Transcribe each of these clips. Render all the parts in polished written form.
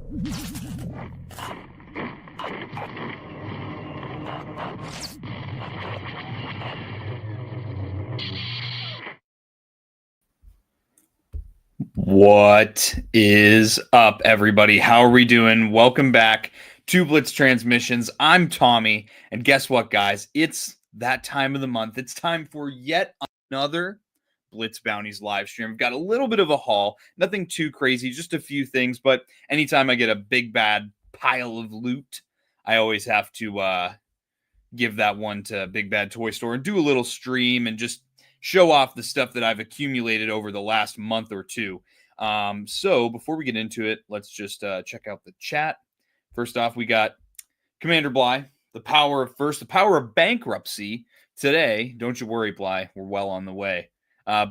What is up, everybody? How are we doing? Welcome back to Blitz Transmissions. I'm Tommy, and guess what, guys? It's that time of the month. It's time for yet another Blitz Bounties live stream. I've got a little bit of a haul, nothing too crazy, just a few things, but anytime I get a big bad pile of loot, I always have to give that one to BigBadToyStore and do a little stream and just show off the stuff that I've accumulated over the last month or two. So before we get into it, let's just check out the chat. First off, we got Commander Bly, the power of bankruptcy today. Don't you worry, Bly. We're well on the way.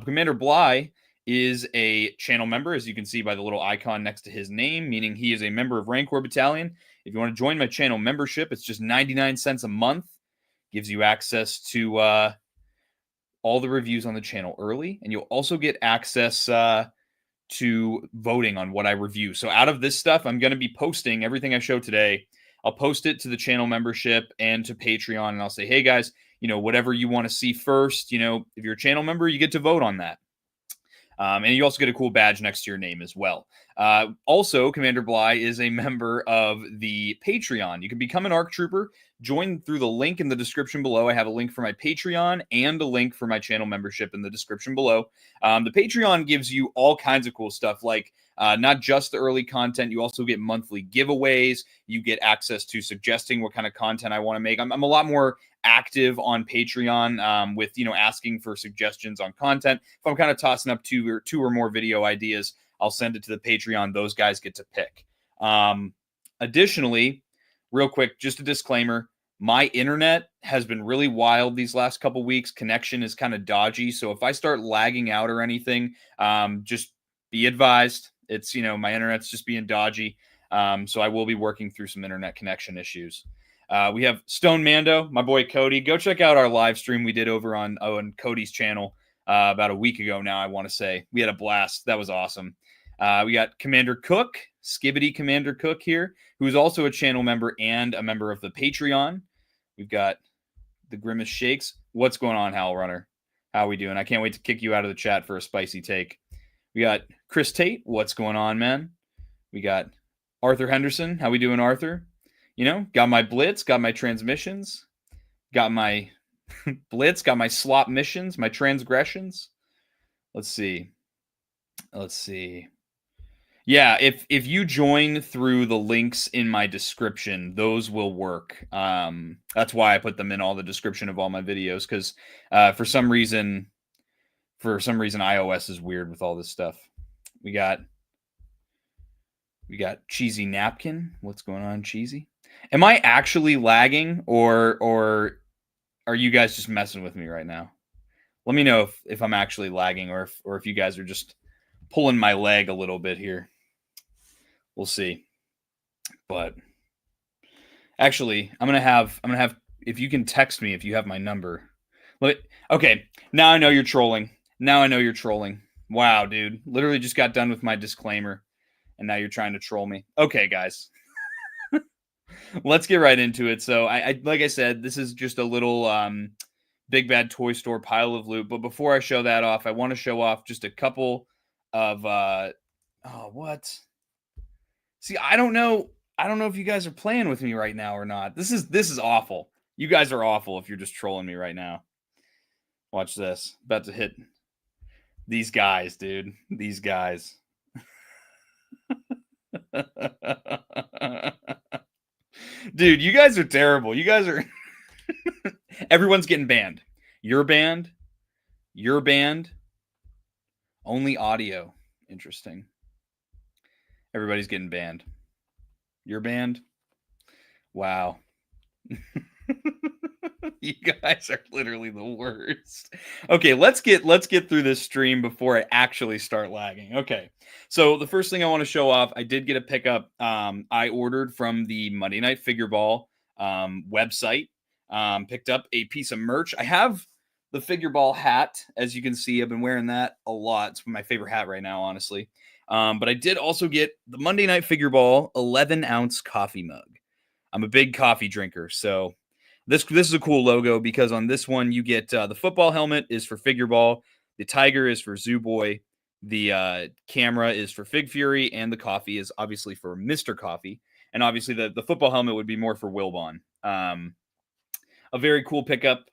Commander Bly is a channel member, as you can see by the little icon next to his name, meaning he is a member of Rancor Battalion. If you want to join my channel membership, it's just 99 cents a month. Gives you access to all the reviews on the channel early, and you'll also get access to voting on what I review. So out of this stuff, I'm going to be posting everything I show today. I'll post it to the channel membership and to Patreon, and I'll say, hey, guys, whatever you want to see first, if you're a channel member, you get to vote on that. And you also get a cool badge next to your name as well. Also, Commander Bly is a member of the Patreon. You can become an ARC Trooper. Join through the link in the description below. I have a link for my Patreon and a link for my channel membership in the description below. The Patreon gives you all kinds of cool stuff, like not just the early content. You also get monthly giveaways. You get access to suggesting what kind of content I want to make. I'm a lot more active on Patreon with asking for suggestions on content. If I'm kind of tossing up two or more video ideas, I'll send it to the Patreon. Those guys get to pick. Additionally, real quick, just a disclaimer, my internet has been really wild these last couple weeks. Connection is kind of dodgy, so if I start lagging out or anything, just be advised. It's my internet's just being dodgy, so I will be working through some internet connection issues. We have Stone Mando, my boy Cody. Go check out our live stream we did over on Cody's channel about a week ago now, I want to say. We had a blast. That was awesome. We got Commander Cook, Skibbity Commander Cook here, who's also a channel member and a member of the Patreon. We've got the Grimace Shakes. What's going on, Hal Runner? How we doing? I can't wait to kick you out of the chat for a spicy take. We got Chris Tate. What's going on, man? We got Arthur Henderson. How we doing, Arthur? Got my Blitz, got my transmissions, got my Blitz, got my slop missions, my transgressions. Let's see. Yeah, if you join through the links in my description, those will work. That's why I put them in all the description of all my videos, because for some reason iOS is weird with all this stuff. We got Cheesy Napkin. What's going on, Cheesy? Am I actually lagging, or are you guys just messing with me right now? Let me know if I'm actually lagging, or if you guys are just pulling my leg a little bit here. We'll see. But actually, I'm gonna have if you can text me if you have my number. Okay, now I know you're trolling. Wow, dude. Literally just got done with my disclaimer, and now you're trying to troll me. Okay, guys. Let's get right into it. So I like I said, this is just a little Big Bad Toy Store pile of loot. But before I show that off, I want to show off just a couple of what? See, I don't know if you guys are playing with me right now or not. This is awful. You guys are awful if you're just trolling me right now. Watch this. About to hit these guys, dude. These guys. Dude, you guys are terrible. You guys are... Everyone's getting banned. You're banned. You're banned. Only audio. Interesting. Everybody's getting banned. You're banned. Wow. You guys are literally the worst. Okay, let's get through this stream before I actually start lagging. Okay, so the first thing I want to show off, I did get a pickup. I ordered from the Monday Night Figure Ball website. Picked up a piece of merch. I have the Figure Ball hat, as you can see. I've been wearing that a lot. It's my favorite hat right now, honestly. But I did also get the Monday Night Figure Ball 11-ounce coffee mug. I'm a big coffee drinker, so this is a cool logo because on this one you get the football helmet is for Figure Ball, the tiger is for Zoo Boy, the camera is for Fig Fury, and the coffee is obviously for Mr. Coffee. And obviously the football helmet would be more for Wilbon. A very cool pickup.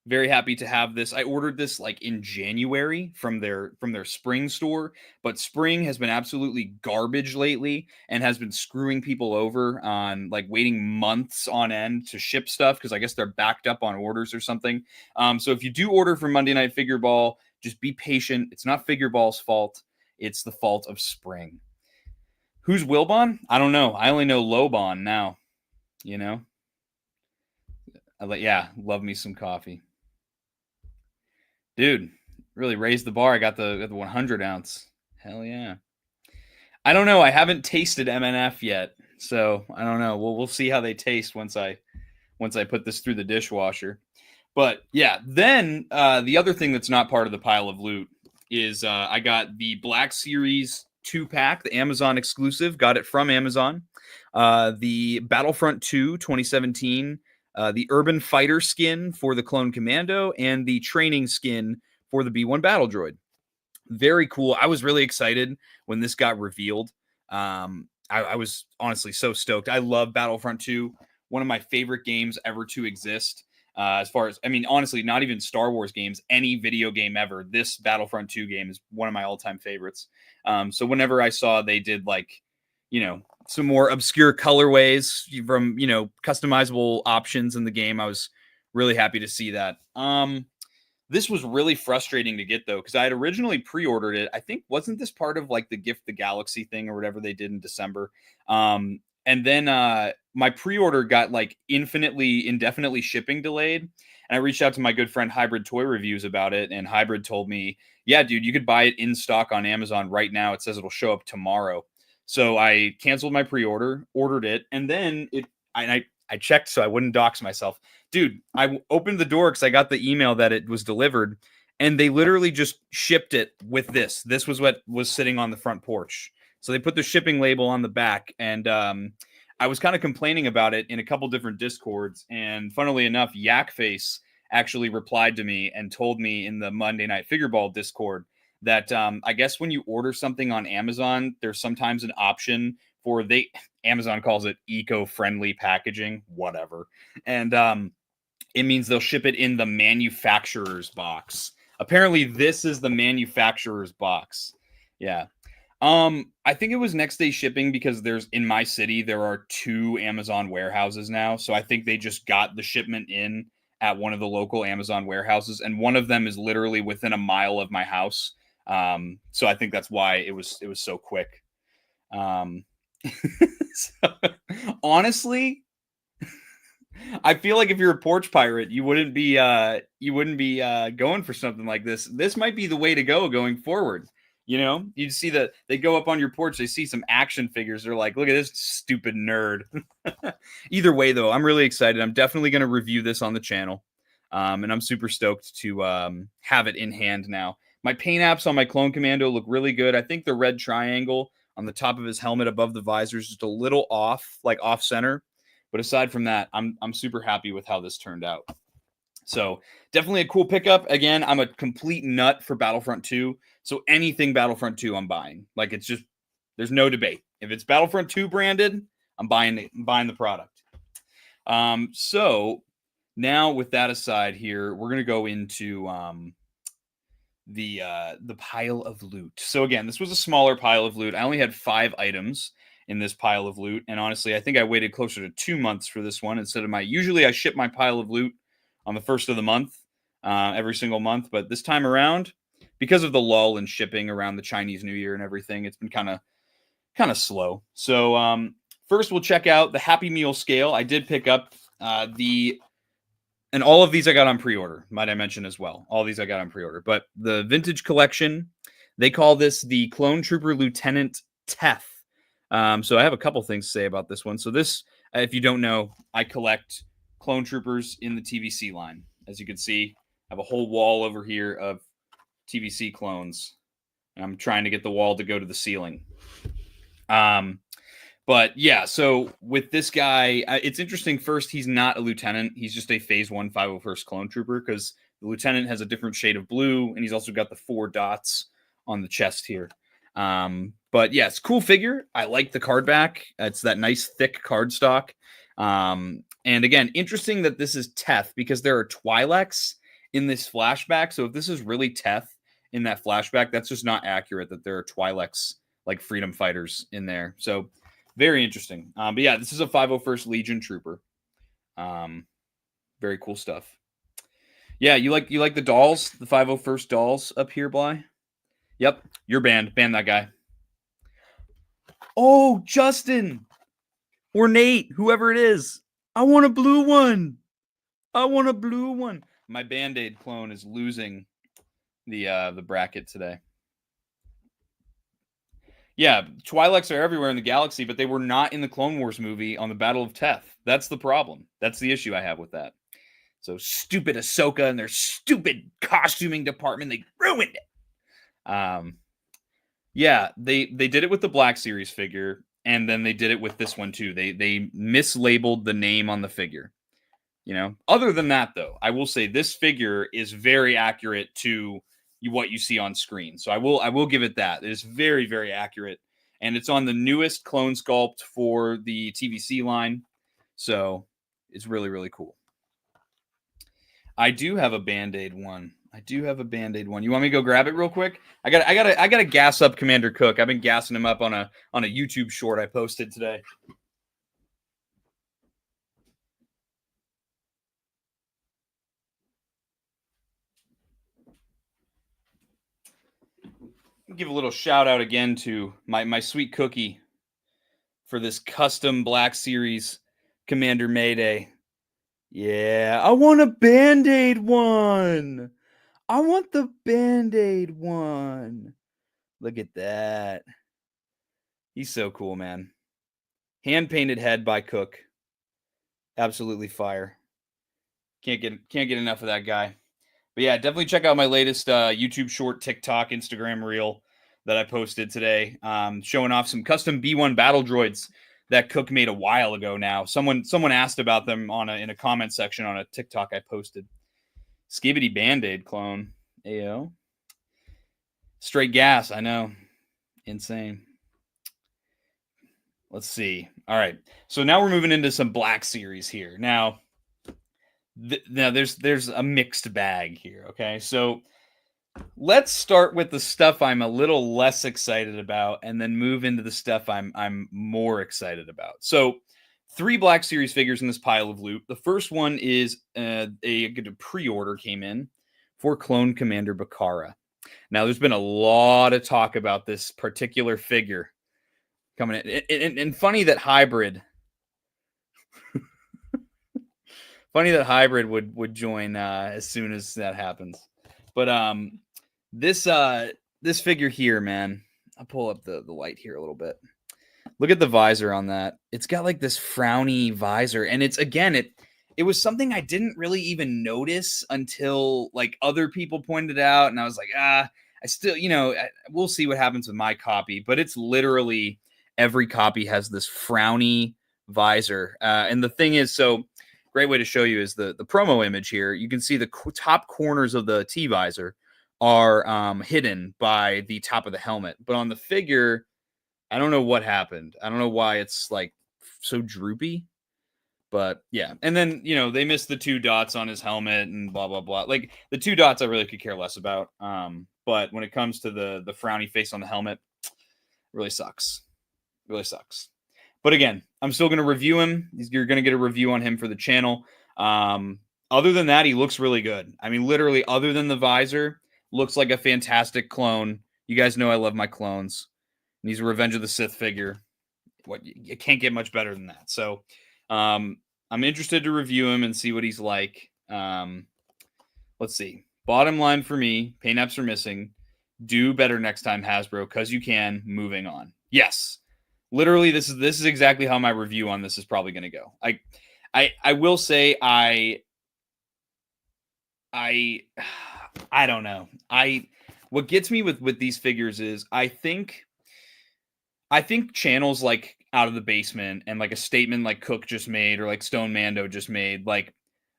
Very happy to have this. I ordered this like in January from their spring store, but spring has been absolutely garbage lately and has been screwing people over on like waiting months on end to ship stuff because I guess they're backed up on orders or something. So if you do order from Monday Night Figure Ball, just be patient. It's not Figure Ball's fault. It's the fault of spring. Who's Wilbon? I don't know. I only know Lobon now. You know? Yeah, love me some coffee. Dude, really raised the bar. I got the 100 ounce. Hell yeah. I don't know. I haven't tasted MNF yet, so I don't know. We'll see how they taste once I put this through the dishwasher. But yeah, then the other thing that's not part of the pile of loot is I got the Black Series 2-pack, the Amazon exclusive. Got it from Amazon. The Battlefront 2 2017. The Urban Fighter skin for the Clone Commando, and the training skin for the B-1 Battle Droid. Very cool. I was really excited when this got revealed. I was honestly so stoked. I love Battlefront 2, one of my favorite games ever to exist. As far as, I mean, honestly, not even Star Wars games, any video game ever. This Battlefront 2 game is one of my all-time favorites. So whenever I saw they did like, some more obscure colorways from, customizable options in the game, I was really happy to see that. This was really frustrating to get though, because I had originally pre-ordered it. I think wasn't this part of like the Gift the Galaxy thing or whatever they did in December? And then my pre-order got like indefinitely shipping delayed. And I reached out to my good friend Hybrid Toy Reviews about it, and Hybrid told me, "Yeah, dude, you could buy it in stock on Amazon right now. It says it'll show up tomorrow." So I canceled my pre-order, ordered it, and then I checked so I wouldn't dox myself. Dude, I opened the door because I got the email that it was delivered, and they literally just shipped it with this. This was what was sitting on the front porch. So they put the shipping label on the back, and I was kind of complaining about it in a couple different Discords, and funnily enough, Yakface actually replied to me and told me in the Monday Night Figure Ball Discord that I guess when you order something on Amazon, there's sometimes an option for Amazon calls it eco-friendly packaging, whatever. And it means they'll ship it in the manufacturer's box. Apparently this is the manufacturer's box. Yeah. I think it was next day shipping because in my city, there are 2 Amazon warehouses now. So I think they just got the shipment in at one of the local Amazon warehouses. And one of them is literally within a mile of my house. So I think that's why it was so quick. So, honestly, I feel like if you're a porch pirate, you wouldn't be going for something like this. This might be the way to go going forward. You'd see that they go up on your porch, they see some action figures. They're like, look at this stupid nerd. Either way, though, I'm really excited. I'm definitely going to review this on the channel. And I'm super stoked to have it in hand now. My paint apps on my Clone Commando look really good. I think the red triangle on the top of his helmet above the visor is just a little off, like off center. But aside from that, I'm super happy with how this turned out. So definitely a cool pickup. Again, I'm a complete nut for Battlefront 2. So anything Battlefront 2 I'm buying. Like it's just, there's no debate. If it's Battlefront 2 branded, I'm buying it. I'm buying the product. So now with that aside here, we're going to go into the pile of loot. So again, this was a smaller pile of loot. I only had 5 items in this pile of loot. And honestly, I think I waited closer to 2 months for this one instead of usually I ship my pile of loot on the first of the month, every single month. But this time around, because of the lull in shipping around the Chinese New Year and everything, it's been kind of slow. So first we'll check out the Happy Meal scale. I did pick up and all of these I got on pre-order, might I mention as well. All these I got on pre-order. But the Vintage Collection, they call this the Clone Trooper Lieutenant Teth. So I have a couple things to say about this one. So this, if you don't know, I collect Clone Troopers in the TVC line. As you can see, I have a whole wall over here of TVC clones. I'm trying to get the wall to go to the ceiling. But yeah, so with this guy, it's interesting. First, he's not a lieutenant. He's just a phase 1 501st clone trooper, because the lieutenant has a different shade of blue, and he's also got the 4 dots on the chest here. But yeah, it's a cool figure. I like the card back. It's that nice thick card stock. And again, interesting that this is Teth, because there are Twi'leks in this flashback. So if this is really Teth in that flashback, that's just not accurate that there are Twi'leks like freedom fighters in there. So very interesting. But yeah, this is a 501st Legion trooper. Very cool stuff. Yeah, you like the dolls, the 501st dolls up here, Bly? Yep, you're banned. Ban that guy. Oh, Justin or Nate, whoever it is. I want a blue one. I want a blue one. My Band-Aid clone is losing the bracket today. Yeah, Twi'leks are everywhere in the galaxy, but they were not in the Clone Wars movie on the Battle of Teth. That's the problem. That's the issue I have with that. So stupid Ahsoka and their stupid costuming department, they ruined it. Yeah, they did it with the Black Series figure, and then they did it with this one too. They mislabeled the name on the figure. You know, other than that, though, I will say this figure is very accurate to what you see on screen. So I will give it that. It is very, very accurate, and it's on the newest clone sculpt for the TVC line. So it's really, really cool. I do have a Band-Aid one. You want me to go grab it real quick? I gotta gas up Commander Cook. I've been gassing him up on a YouTube short I posted today. Give a little shout out again to my sweet cookie for this custom Black Series Commander Mayday. Yeah, I want a Band-Aid one. I want the Band-Aid one. Look at that. He's so cool, man. Hand-painted head by Cook. Absolutely fire. Can't get enough of that guy. But yeah, definitely check out my latest YouTube short, TikTok, Instagram reel that I posted today, showing off some custom B1 battle droids that Cook made a while ago now. Someone asked about them in a comment section on a TikTok I posted. Skibidi Band-Aid clone. Ayo. Straight gas, I know. Insane. Let's see. All right. So now we're moving into some Black Series here. Now there's a mixed bag here, okay? So let's start with the stuff I'm a little less excited about, and then move into the stuff I'm more excited about. So 3 Black Series figures in this pile of loot. The first one is a pre-order came in for Clone Commander Bakara. Now, there's been a lot of talk about this particular figure coming in. And funny that Hybrid... Funny that Hybrid would join as soon as that happens. But this figure here, man, I'll pull up the light here a little bit. Look at the visor on that. It's got like this frowny visor, and it's again it was something I didn't really even notice until like other people pointed it out, and I was like, I still, we'll see what happens with my copy, but it's literally every copy has this frowny visor, and the thing is, so great way to show you is the promo image here. You can see the top corners of the T visor are hidden by the top of the helmet, but on the figure, I don't know what happened. I don't know why it's like so droopy, but yeah. And then, they missed the 2 dots on his helmet and blah, blah, blah. Like the 2 dots I really could care less about. But when it comes to the frowny face on the helmet, it really sucks. Really sucks. But again, I'm still going to review him. You're going to get a review on him for the channel. Other than that, he looks really good. I mean, literally, other than the visor, looks like a fantastic clone. You guys know I love my clones. And he's a Revenge of the Sith figure. What, you can't get much better than that. So I'm interested to review him and see what he's like. Let's see. Bottom line for me, paint apps are missing. Do better next time, Hasbro, because you can. Moving on. Yes. Literally, this is exactly how my review on this is probably going to go. I will say I don't know. what gets me with these figures is I think channels like Out of the Basement and like a statement like Cook just made or like Stone Mando just made, like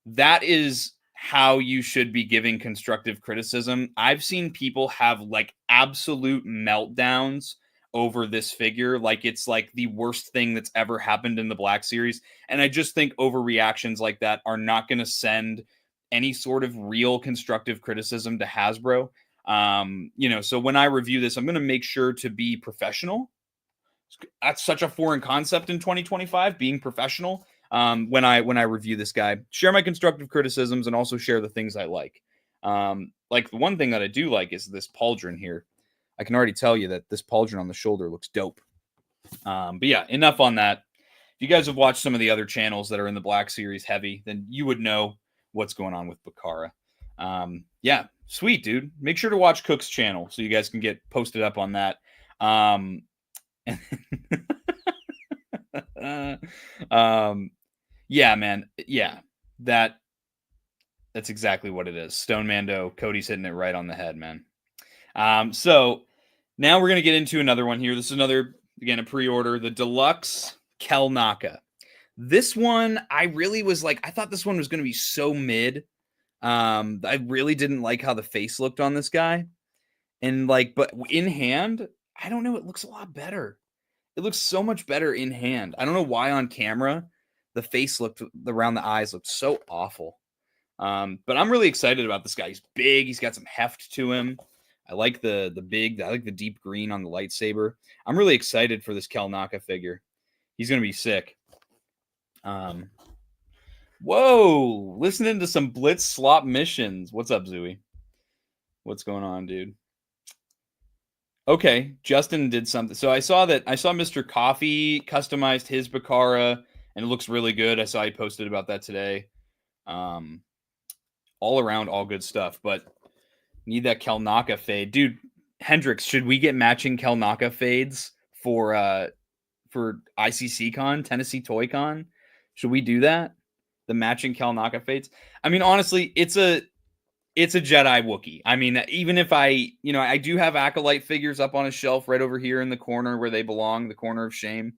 that is how you should be giving constructive criticism. I've seen people have like absolute meltdowns over this figure, like it's like the worst thing that's ever happened in the Black Series. And I just think overreactions like that are not going to send any sort of real constructive criticism to Hasbro. So when I review this, I'm going to make sure to be professional. That's such a foreign concept in 2025, being professional. When I review this guy, share my constructive criticisms and also share the things I like. Like the one thing that I do like is this pauldron here. I can already tell you that this pauldron on the shoulder looks dope. But yeah, enough on that. If you guys have watched some of the other channels that are in the Black Series heavy, then you would know what's going on with Bakara. Yeah, sweet, dude. Make sure to watch Cook's channel so you guys can get posted up on that. Yeah, man. Yeah, that's exactly what it is. Stone Mando, Cody's hitting it right on the head, man. So now we're going to get into another one here. This is another, again, a pre-order, the Deluxe Kelnaka. This one, I really was like, I thought this one was going to be so mid. I really didn't like how the face looked on this guy. And like, but in hand, I don't know, it looks a lot better. It looks so much better in hand. I don't know why on camera the face looked, around the eyes looked so awful. But I'm really excited about this guy. He's big. He's got some heft to him. I like the deep green on the lightsaber. I'm really excited for this Kelnaka figure. He's going to be sick. Whoa, listening to some Blitz slop missions. What's up, Zooey? What's going on, dude? Okay, Justin did something. So I saw Mr. Coffee customized his Bakara, and it looks really good. I saw he posted about that today. All around, all good stuff, but need that Kelnaka fade. Dude, Hendrix, should we get matching Kelnaka fades for ICC Con, Tennessee Toy Con? Should we do that? The matching Kelnaka fades? I mean, honestly, it's a Jedi Wookiee. I mean, even if I do have Acolyte figures up on a shelf right over here in the corner where they belong, the corner of shame.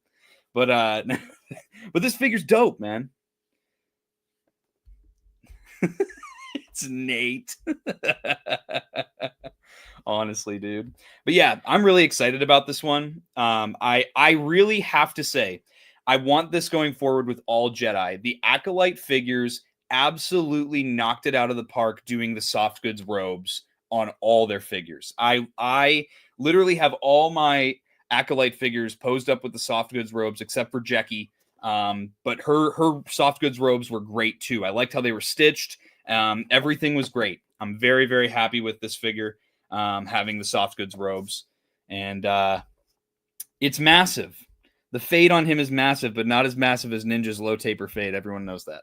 But but this figure's dope, man. It's Nate. Honestly, dude. But yeah, I'm really excited about this one. I really have to say, I want this going forward with all Jedi. The Acolyte figures absolutely knocked it out of the park doing the soft goods robes on all their figures. I literally have all my Acolyte figures posed up with the soft goods robes except for Jackie. But her soft goods robes were great too. I liked how they were stitched. Everything was great. I'm very, very happy with this figure having the soft goods robes. And it's massive. The fade on him is massive, but not as massive as Ninja's low taper fade. Everyone knows that.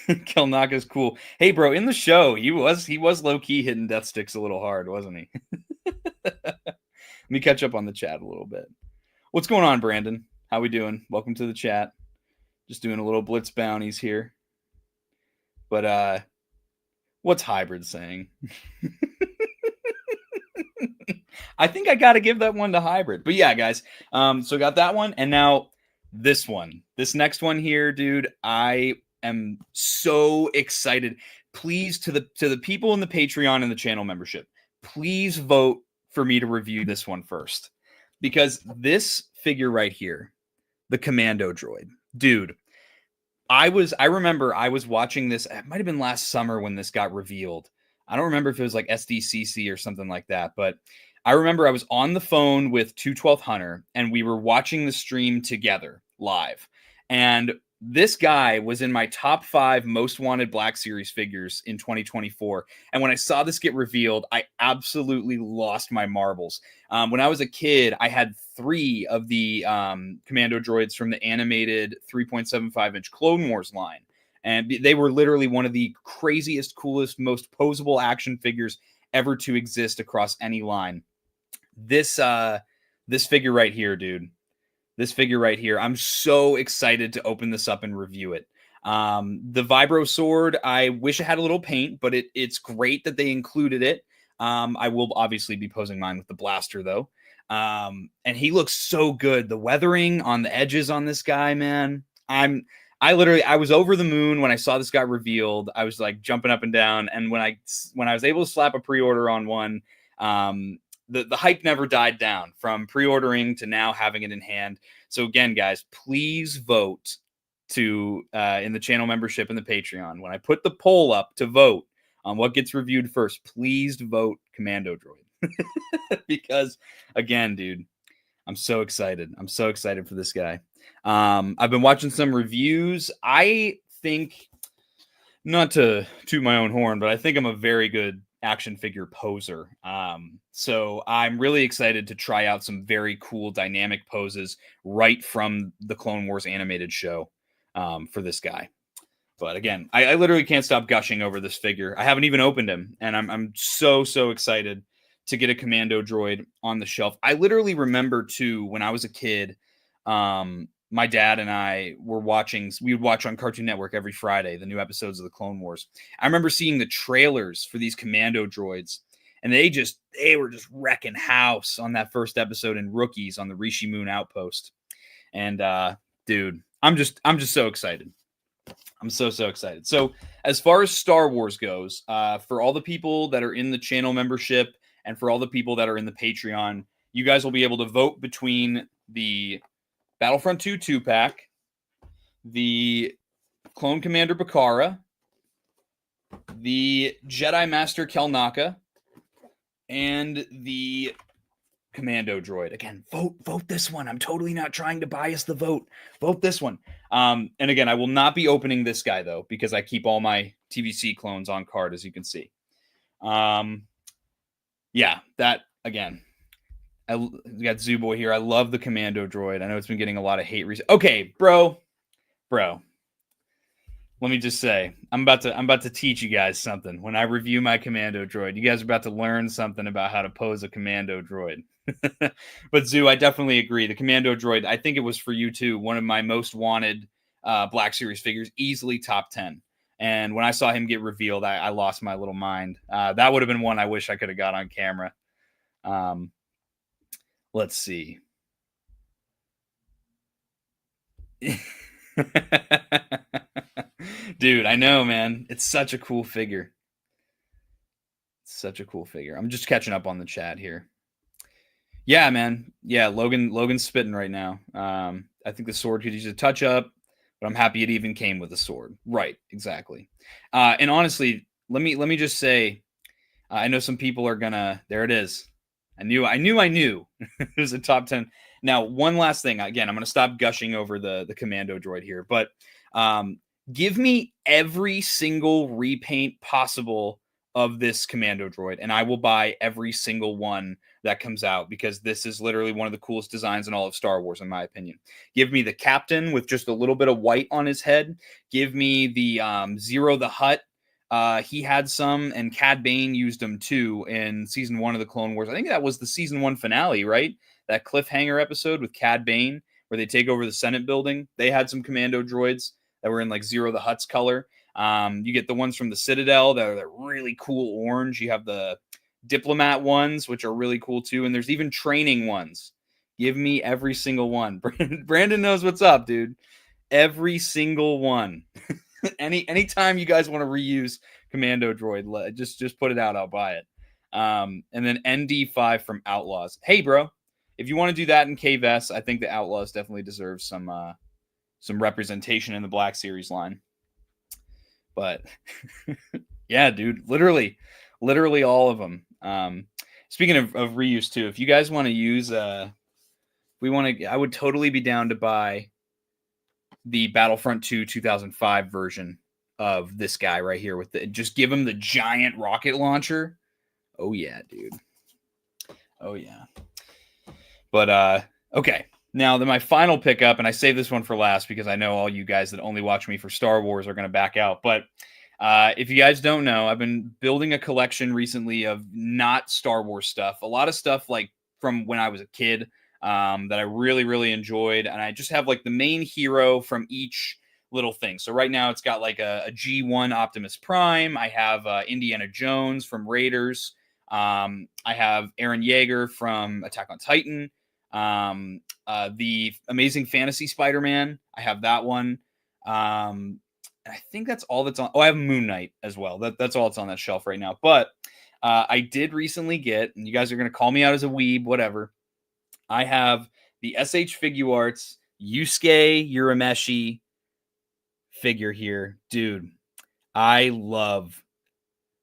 Kelnaka's cool. Hey, bro, in the show, he was low-key hitting death sticks a little hard, wasn't he? Let me catch up on the chat a little bit. What's going on, Brandon? How we doing? Welcome to the chat. Just doing a little Blitz bounties here. But what's Hybrid saying? I think I got to give that one to Hybrid. But yeah, guys. So got that one, and now this one. This next one here, dude. I am so excited. Please, to the people in the Patreon and the channel membership, please vote for me to review this one first, because this figure right here, the Commando droid, dude. I remember I was watching this. It might have been last summer when this got revealed. I don't remember if it was like SDCC or something like that, but I remember I was on the phone with 212 Hunter and we were watching the stream together live. And this guy was in my top 5 most wanted Black Series figures in 2024. And when I saw this get revealed, I absolutely lost my marbles. When I was a kid, I had 3 of the Commando droids from the animated 3.75-inch Clone Wars line. And they were literally one of the craziest, coolest, most posable action figures ever to exist across any line. This figure right here, dude. This figure right here. I'm so excited to open this up and review it. The Vibro sword, I wish it had a little paint, but it's great that they included it. I will obviously be posing mine with the blaster though. And he looks so good. The weathering on the edges on this guy, man. I was over the moon when I saw this guy revealed. I was like jumping up and down. And when I was able to slap a pre-order on one, the hype never died down from pre-ordering to now having it in hand. So again, guys, please vote to in the channel membership and the Patreon. When I put the poll up to vote on what gets reviewed first, please vote Commando Droid. Because again, dude, I'm so excited. I'm so excited for this guy. I've been watching some reviews. I think, not to toot my own horn, but I think I'm a very good action figure poser. So I'm really excited to try out some very cool dynamic poses right from the Clone Wars animated show for this guy. But again, I literally can't stop gushing over this figure. I haven't even opened him, and I'm so excited to get a Commando Droid on the shelf. I literally remember too, when I was a kid, my dad and I we would watch on Cartoon Network every Friday the new episodes of the Clone Wars. I remember seeing the trailers for these Commando Droids, and they were just wrecking house on that first episode in Rookies on the Rishi Moon outpost. And dude, I'm just so excited. I'm so excited. So as far as Star Wars goes, for all the people that are in the channel membership and for all the people that are in the Patreon, you guys will be able to vote between the Battlefront 2 2-pack, the Clone Commander Bakara, the Jedi Master Kelnaka, and the Commando Droid. Again, vote this one. I'm totally not trying to bias the vote. Vote this one. And again, I will not be opening this guy though, because I keep all my TVC clones on card, as you can see. Yeah, that again. We got Zooboy here. I love the Commando Droid. I know it's been getting a lot of hate recently. Okay, bro. Let me just say, I'm about to teach you guys something. When I review my Commando Droid, you guys are about to learn something about how to pose a Commando Droid. But Zoo, I definitely agree. The Commando Droid, I think it was for you too, one of my most wanted Black Series figures, easily top 10. And when I saw him get revealed, I lost my little mind. That would have been one I wish I could have got on camera. Let's see. Dude, I know, man. It's such a cool figure. Such a cool figure. I'm just catching up on the chat here. Yeah, man. Yeah, Logan's spitting right now. I think the sword could use a touch up, but I'm happy it even came with a sword. Right, exactly. And honestly, let me just say, I know some people are gonna. There it is. I knew. It was a top 10. Now, one last thing. Again, I'm going to stop gushing over the Commando Droid here, but give me every single repaint possible of this Commando Droid, and I will buy every single one that comes out, because this is literally one of the coolest designs in all of Star Wars, in my opinion. Give me the Captain with just a little bit of white on his head. Give me the Zero the Hutt. He had some, and Cad Bane used them too in season 1 of the Clone Wars. I think that was the season 1 finale, right? That cliffhanger episode with Cad Bane where they take over the Senate building. They had some Commando Droids that were in like Zero the Hutt's color. You get the ones from the Citadel that are that really cool orange. You have the Diplomat ones, which are really cool too. And there's even training ones. Give me every single one. Brandon knows what's up, dude. Every single one. Anytime you guys want to reuse Commando Droid, just put it out. I'll buy it. And then ND5 from Outlaws. Hey, bro, if you want to do that in KVS, I think the Outlaws definitely deserve some representation in the Black Series line. But yeah, dude, literally all of them. Speaking of reuse too, if you guys want to use, I would totally be down to buy the Battlefront 2 2005 version of this guy right here with just give him the giant rocket launcher. Oh yeah, dude. Oh yeah. But okay. Now then, my final pickup, and I saved this one for last because I know all you guys that only watch me for Star Wars are going to back out. But if you guys don't know, I've been building a collection recently of not Star Wars stuff. A lot of stuff like from when I was a kid that I really, really enjoyed. And I just have like the main hero from each little things. So right now it's got like a G1 Optimus Prime. I have Indiana Jones from Raiders. I have Aaron Yeager from Attack on Titan. The Amazing Fantasy Spider-Man. I have that one. I think that's all that's on. Oh, I have Moon Knight as well. That's all that's on that shelf right now. But I did recently get, and you guys are going to call me out as a weeb, whatever. I have the SH Figuarts Yusuke Urameshi figure here. Dude, I love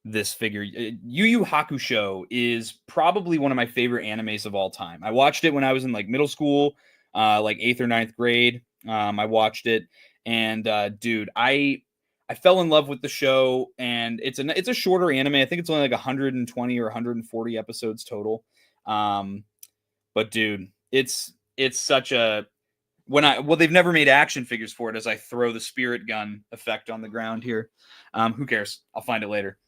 this figure. Yu Yu Hakusho is probably one of my favorite animes of all time. I watched it when I was in like middle school, like 8th or 9th grade. I watched it, and dude, I fell in love with the show, and it's a shorter anime. I think it's only like 120 or 140 episodes total. But dude, it's such a they've never made action figures for it as I throw the spirit gun effect on the ground here. Who cares? I'll find it later.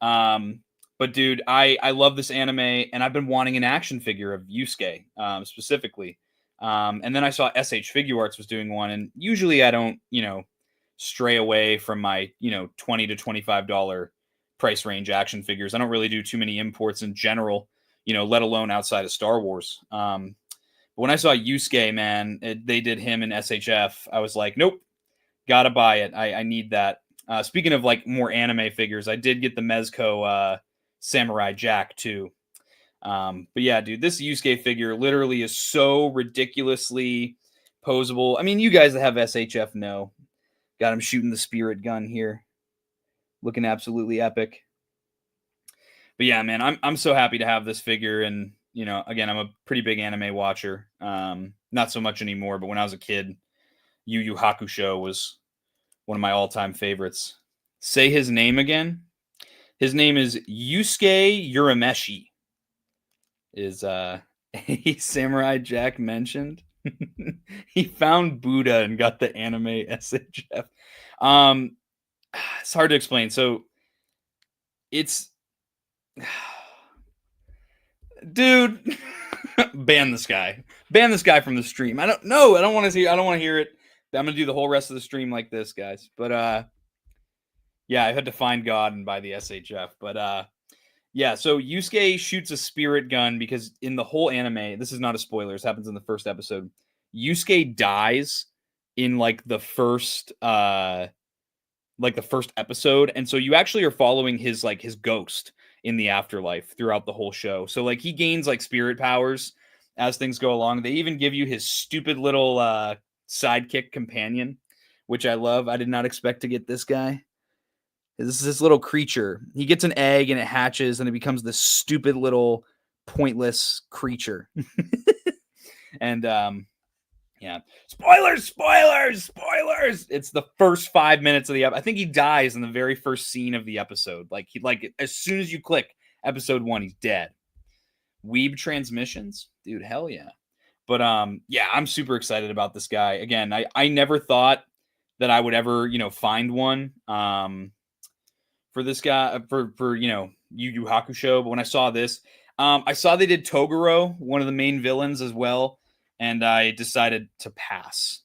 But dude, I love this anime, and I've been wanting an action figure of Yusuke, specifically. And then I saw SH Figuarts was doing one, and usually I don't, stray away from my, $20 to $25 price range action figures. I don't really do too many imports in general, let alone outside of Star Wars. But when I saw Yusuke, man, they did him in SHF. I was like, nope, gotta buy it. I need that. Speaking of like more anime figures, I did get the Mezco Samurai Jack too. But yeah, dude, this Yusuke figure literally is so ridiculously posable. I mean, you guys that have SHF know. Got him shooting the spirit gun here. Looking absolutely epic. But yeah, man, I'm so happy to have this figure. And, again, I'm a pretty big anime watcher. Not so much anymore, but when I was a kid, Yu Yu Hakusho was one of my all-time favorites. Say his name again. His name is Yusuke Urameshi. Is a Samurai Jack mentioned? He found Buddha and got the anime SHF. It's hard to explain. So it's dude, ban this guy. Ban this guy from the stream. I don't want to hear it. I'm gonna do the whole rest of the stream like this, guys. But yeah, I had to find God and buy the SHF. But yeah, so Yusuke shoots a spirit gun because in the whole anime, this is not a spoiler, this happens in the first episode. Yusuke dies in like the first episode, and so you actually are following his ghost in the afterlife throughout the whole show. So like he gains like spirit powers as things go along. They even give you his stupid little sidekick companion, which I love. I did not expect to get this guy. This is this little creature. He gets an egg and it hatches and it becomes this stupid little pointless creature. And yeah. Spoilers. It's the first 5 minutes of the episode. I think he dies in the very first scene of the episode. Like as soon as you click episode 1, he's dead. Weeb transmissions? Dude, hell yeah. But yeah, I'm super excited about this guy. Again, I never thought that I would ever, find one. For this guy, for Yu Yu Hakusho. But when I saw this, I saw they did Toguro, one of the main villains as well, and I decided to pass.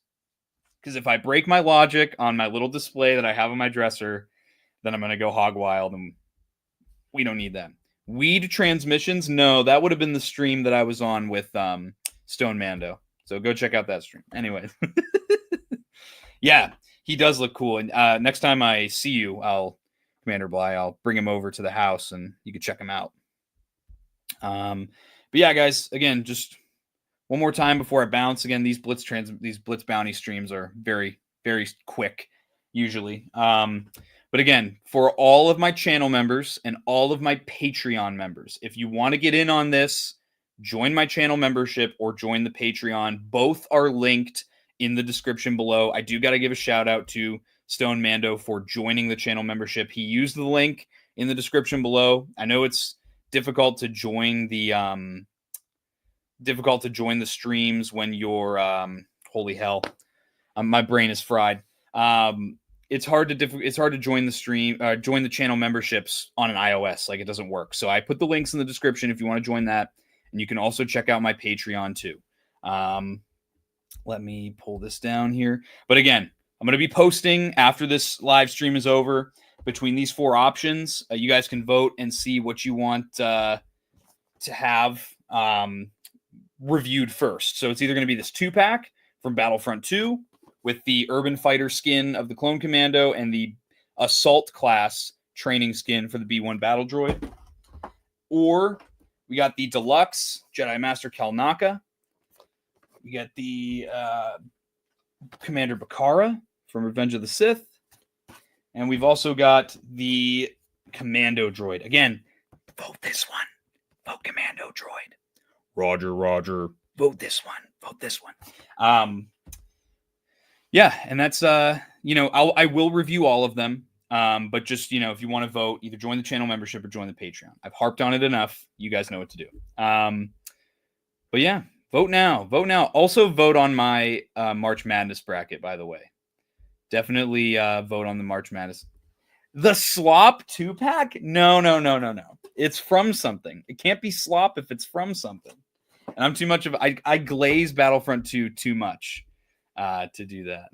Because if I break my logic on my little display that I have on my dresser, then I'm going to go hog wild, and we don't need that. Weed transmissions? No, that would have been the stream that I was on with Stone Mando. So go check out that stream. Anyway. Yeah, he does look cool. And next time I see you, Commander Bly, I'll bring him over to the house and you can check him out. But yeah, guys, again, just one more time before I bounce. Again, these Blitz bounty streams are very, very quick usually. But again, for all of my channel members and all of my Patreon members, if you want to get in on this, join my channel membership or join the Patreon. Both are linked in the description below. I do got to give a shout out to Stone Mando for joining the channel membership. He used the link in the description below. I know it's difficult to join the streams when you're holy hell, my brain is fried. It's hard to join the stream, join the channel memberships on an iOS. Like it doesn't work. So I put the links in the description if you want to join that, and you can also check out my Patreon too. Let me pull this down here. But again, I'm going to be posting after this live stream is over between these 4 options. You guys can vote and see what you want to have reviewed first. So it's either going to be this 2-pack from Battlefront 2 with the Urban Fighter skin of the Clone Commando and the Assault class training skin for the B1 Battle Droid. Or we got the Deluxe Jedi Master Kalnaka. We got the Commander Bakara from Revenge of the Sith. And we've also got the Commando Droid. Again, vote this one. Vote Commando Droid. Roger, Roger. Vote this one. Vote this one. Yeah, and that's, I will review all of them. But just, if you want to vote, either join the channel membership or join the Patreon. I've harped on it enough. You guys know what to do. But yeah, vote now. Vote now. Also vote on my March Madness bracket, by the way. Definitely vote on the March Madness. The slop 2-pack? No. It's from something. It can't be slop if it's from something. And I'm too much of I glaze Battlefront 2 too much to do that.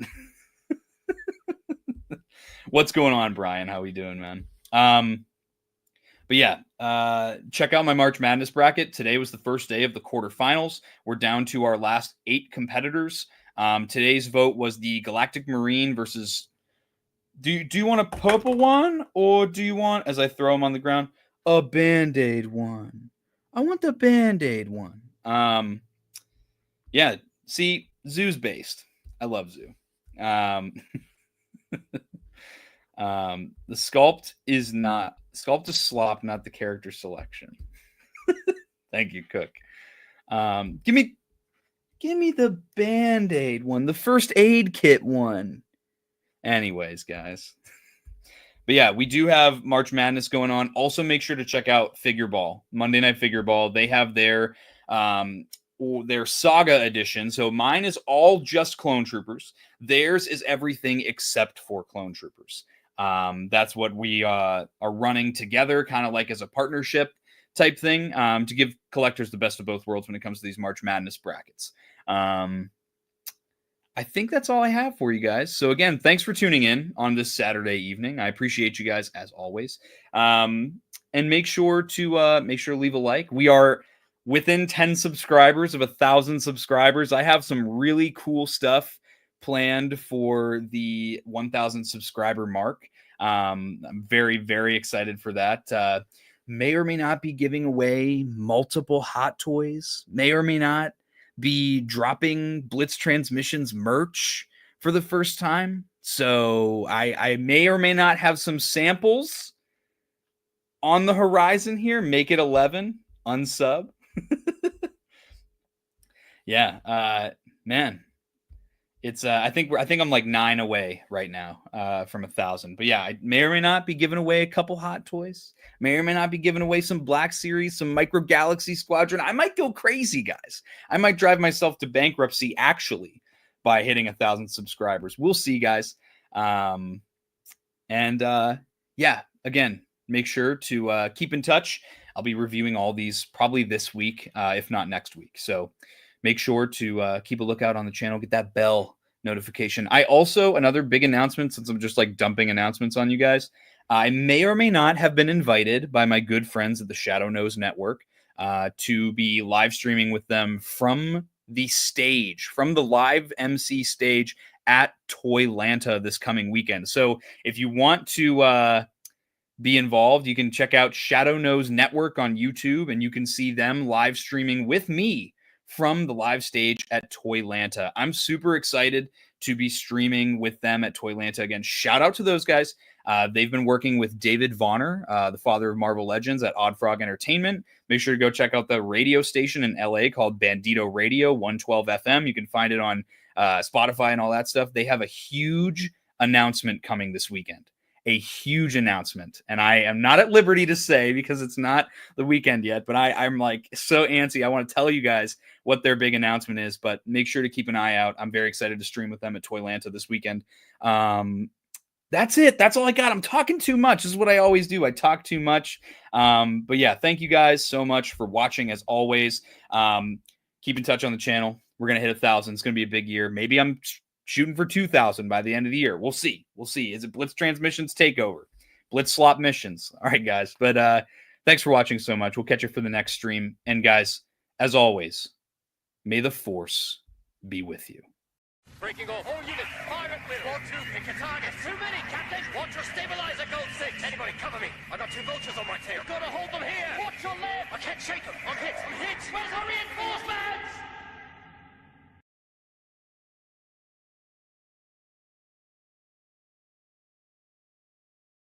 What's going on, Brian? How we doing, man? But yeah, check out my March Madness bracket. Today was the first day of the quarterfinals. We're down to our last 8 competitors. Today's vote was the Galactic Marine versus. Do you want a purple one, or do you want, as I throw him on the ground, a Band-Aid one? I want the Band-Aid one. Yeah. See, Zoo's based. I love Zoo. The sculpt is slop, not the character selection. Thank you, Cook. Give me the Band-Aid one, the first aid kit one. Anyways, guys. But yeah, we do have March Madness going on. Also, make sure to check out Figure Ball, Monday Night Figure Ball. They have their Saga edition. So mine is all just Clone Troopers. Theirs is everything except for Clone Troopers. That's what we are running together, kind of like as a partnership type thing, to give collectors the best of both worlds when it comes to these March Madness brackets. I think that's all I have for you guys. So again, thanks for tuning in on this Saturday evening. I appreciate you guys as always. And make sure to leave a like. We are within 10 subscribers of 1,000 subscribers. I have some really cool stuff planned for the 1,000 subscriber mark. I'm very, very excited for that. May or may not be giving away multiple hot toys. May or may not be dropping Blitz Transmissions merch for the first time. So I may or may not have some samples on the horizon here. Make it 11. Unsub. Yeah, man. It's I think I'm like 9 away right now from 1,000. But yeah, I may or may not be giving away a couple hot toys. May or may not be giving away some Black Series, some Micro Galaxy Squadron. I might go crazy, guys. I might drive myself to bankruptcy actually by hitting 1,000 subscribers. We'll see, guys. Yeah, again, make sure to keep in touch. I'll be reviewing all these probably this week, if not next week. So make sure to keep a lookout on the channel. Get that bell notification. I also, another big announcement, since I'm just like dumping announcements on you guys, I may or may not have been invited by my good friends at the Shadow Nose Network to be live streaming with them from the stage, from the live MC stage at Toylanta this coming weekend. So if you want to be involved, you can check out Shadow Nose Network on YouTube, and you can see them live streaming with me from the live stage at Toylanta. I'm super excited to be streaming with them at Toylanta. Again, shout out to those guys. They've been working with David Vonner, the father of Marvel Legends, at Odd Frog Entertainment. Make sure to go check out the radio station in LA called Bandito Radio 112 FM. You can find it on Spotify and all that stuff. They have a huge announcement coming this weekend. A huge announcement. And I am not at liberty to say because it's not the weekend yet, but I'm like so antsy. I want to tell you guys what their big announcement is, but make sure to keep an eye out. I'm very excited to stream with them at Toylanta this weekend. That's it. That's all I got. I'm talking too much. This is what I always do. I talk too much. But yeah, thank you guys so much for watching as always. Keep in touch on the channel. We're going to hit 1,000. It's going to be a big year. Maybe I'm Shooting for 2,000 by the end of the year. We'll see. We'll see. Is it Blitz Transmissions Takeover? Blitz Slot Missions. All right, guys. But thanks for watching so much. We'll catch you for the next stream. And guys, as always, may the Force be with you. Breaking off. All units, fire at will. 1, 2, pick a target. Too many, Captain. Watch your stabilizer, Gold 6. Anybody cover me. I got 2 vultures on my tail. Gotta hold them here. Watch your left. I can't shake them. I'm hit. Where's our reinforcements?